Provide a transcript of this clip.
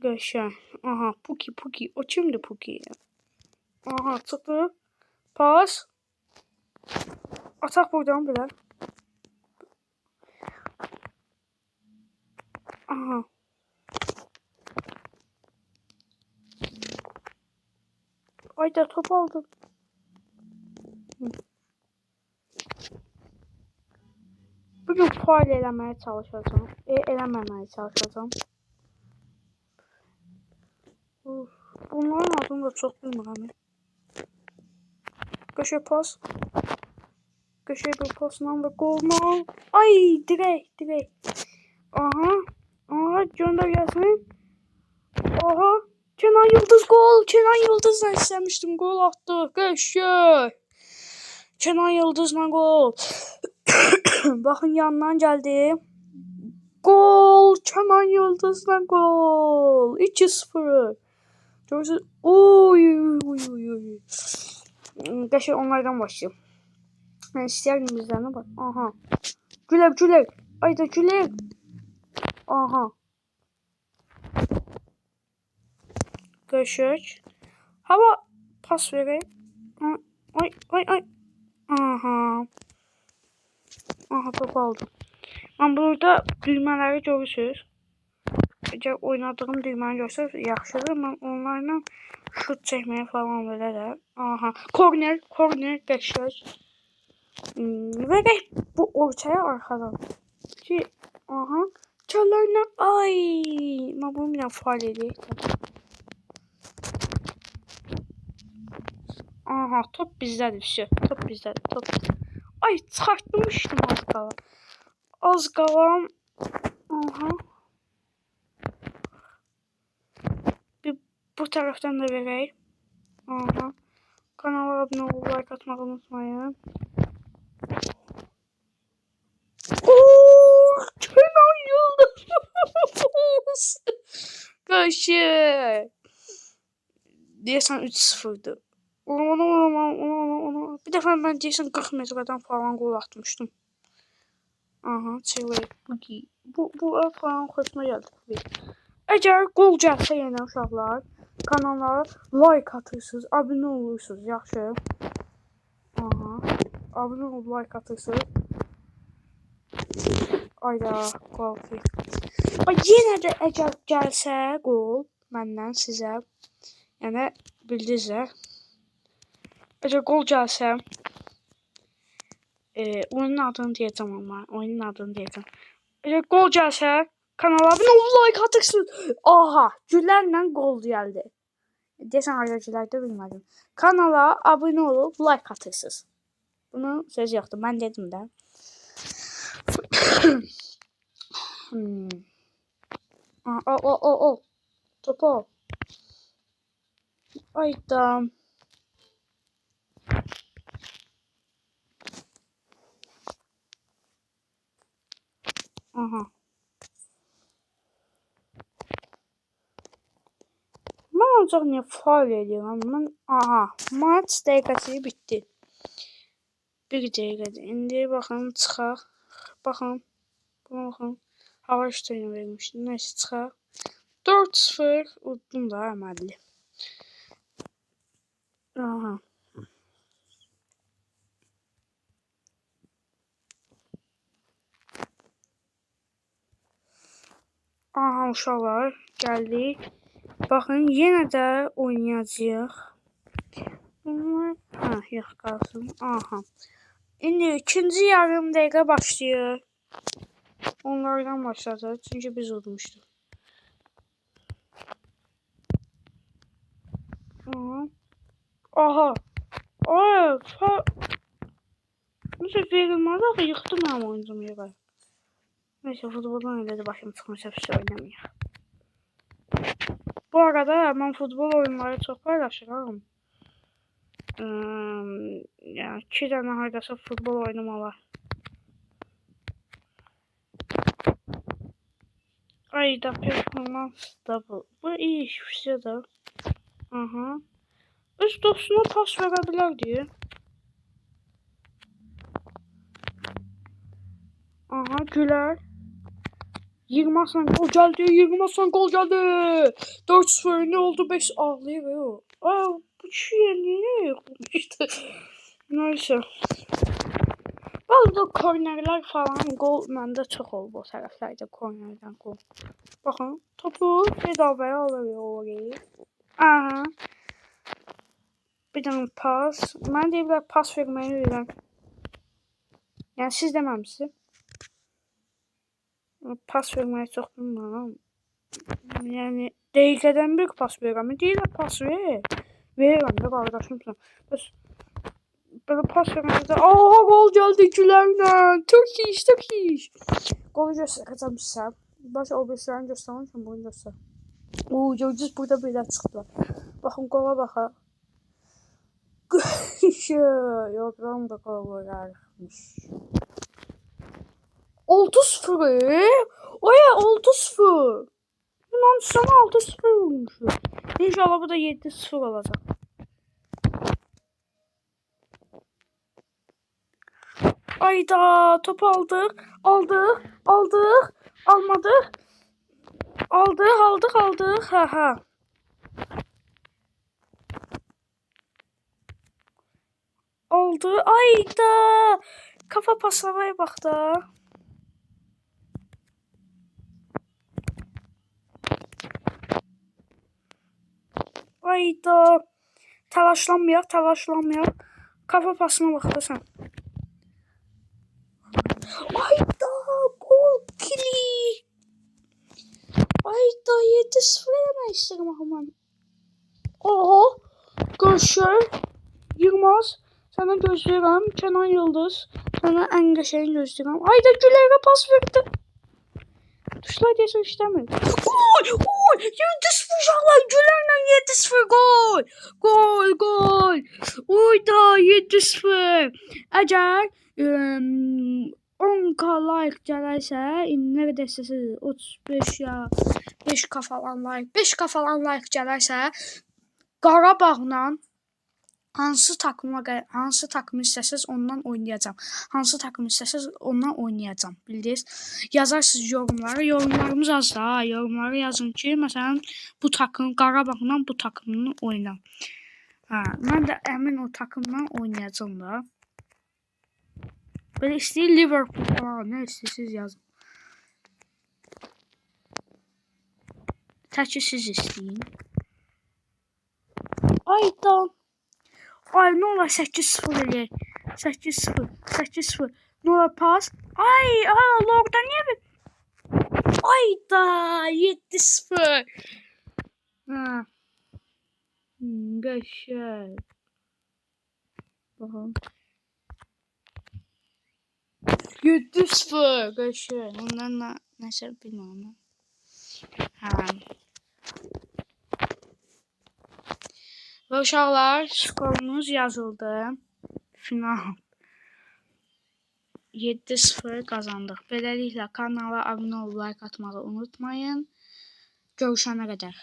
Qəşəng. Aha, Puki, Puki. O kimdir Puki? Aha, çıxdı. Pas. Ataq buradan belə. Aha. Ayda top aldım. Bugün faal eləməyə çalışacağım. Eləməməyə çalışacağım. Bunların adını da çox bilmirəm. Qəşəng pas. Qəşəng bir pasla və qolla. Ay, dirək. Aha. Aha, göndər gəlsin. Aha. Kenan Yıldız gol. Kenan Yıldız'la istəmişdim. Gol attı. Qəşəng. Kenan Yıldız'la gol. Baxın yandan geldi. Gol. Kenan Yıldız'la gol. 2-0. Görürsünüz. Oy. Qəşəng onlardan başlayayım. Ben istəyərdim bizlərine bak. Aha. Güler. Ayda Güler. Aha. Qəşəng. Hava pas vereyim. Ay. Aha. Aha, top aldım. Ben burada düğmeleri görürsünüz. Eğer oynadığım düğməni görsəz yaxşıdır. Ben onlarla şut çəkməyə falan verərəm. Aha. Korner qəşəng. Verək bu ortaya arxadan. Ki, aha. Çalarla ay. Ben bunu bir faal edeyim. Aha, top bizdədir şey. Top bizdədir. Ay, çıxartmışdım az qalan. Aha. Bir bu tərəfdən də verək. Aha. Kanala abunə olub like atmağı unutmayın. Kenan Yıldız. Qəşəng. Deyəsən 3-0'dır. Ona. Bir dəfə mən deyəsən 40 metreden falan gol atmışdım. Aha, çevir. Bu falan xoşuma gəldi. Əgər gol gəlsə yenə uşaqlar, kanala like atırsınız, abunə olursunuz, yaxşı. Aha. Abunə olub like atırsınız. Ayda, gol. Yenə də əgər gəlsə gol məndən sizə, yəni bildinizlər. Əgər gol gəlsə, oyunun adını deyəcəm ama, Əgər gol gəlsə, kanala abunə olub like atırsınız. Aha, Gülərlə gol gəldi. Deyəsən ayrıcılarda bilmədim. Kanala abunə olub like atırsınız. Bunu söz yoxdur, mən dedim də. Al. Topu. Ayda. Aha. Ben ancaq niyə faul edirəm? Aha, maç dəqiqəsi bitdi. 1 dəqiqədir. İndi baxın, çıxaq. Baxın. Buna baxın. Hava üstünü vermişdim. Neyse, çıxaq. 4-0 udum da əməlli. Aha. Aha, uşaqlar, gəldik. Baxın, yenə də oynayacağıq. Bunlar, yox, qalsın. Aha. İndi ikinci yarım dəqiqə başlayır. Onlardan başladı, çünkü biz udmuştuk. Aha. Ay, Nasıl verilmez axı, yıxdı mənim oyuncum yerə. Neyse, futboldan elə də başım çıxmışsa bir şey oynamıyor. Bu arada ben futbol oyunları çok paylaşırım. Yani 2 tane haydasa futbol oyunum var. Ayda performans da bu. Bu iyi işmişsə də. Aha. Öz dostuna pas verə bilər deyə. Aha, Güler. Yılmaz'la gol geldi. Yılmaz'la gol geldi. 4-0 ne oldu? 5 ağlıyor. Aa, bu şey niye yapmıştı? Neyse. Bazı kornerler falan gol məndə çox oldu o tərəflərdə kornerdən gol. Baxın, topu bedavaya alıyor. Aha. Bir dənə pas. Mən deyirlər pas verməyi öyrən. Yəni siz deməmisiniz. Pas verməyi çox bilmirəm. Yəni dəqiqədən bir pas verirəm. Deyirlər pas ver. Verirəm də qardaşımsan. Bəs böyle pas verəndə aha gol gəldi gülərlə. Çok iyi, çok iyi. Golu göstərəcəm sizə. Baş o birislərini göstərmişəm, bunu göstər. Oo, gördünüz burada belə çıxdı. Baxın qola baxın. Yoxdan da qol varmış. 6-0. Oya 6-0. Bundan sonra 6-0 olmuş. İnşallah bu da 7-0 olacak. Ayda top aldık. Almadık. Aldık. Ha. Oldu. Ayda. Kafa paslamaya bak da. Ayda. Telaşlanmıyor. Kafa pasına bak da sen. Ayda. Gol kili. Ayda 7-0 yemək istəyirəm axı. Oho. Görüşür. Yılmaz. Sana gözləyirəm. Kenan Yıldız. Sana ən qəşəng gözləyirəm. Ayda Gülərə pas verdi. Tuşlar deyəsən işləmir. Gol! 7-0 uşaqlar. Gülərlə 7-0 gol. Gol. Oyda 7-0. Əgər 10k like gələrsə, nə qədər istəsiniz 35 ya 5k falan like gələrsə, Qarabağla hansı takımı istəsəz ondan oynayacağam. Bildiniz? Yazarsınız yorumlara. Yorumlarımız az da. Yorumlara yazın ki, məsələn, bu takım Qarabağla bu takımla oyna. Ha, mən də əmin o takımla oynayacağam da. Böyle istəyir Liverpool falan, nə istəyirsiniz yazın. Tək ki siz istəyin. Ayda. Ay ne olar 8-0 eləyək. 8-0. Ne olar pas? Ay orada niye bir... Ayda 7-0. Ha. Qəşəng. Baxın. 7-0. Qəşəng. Ondan nəsə bilmirəm. Ha. Və uşaqlar, skorumuz yazıldı. Final 7-0 qazandıq. Beləliklə kanala abunə olub like atmağı unutmayın. Görüşənə qədər.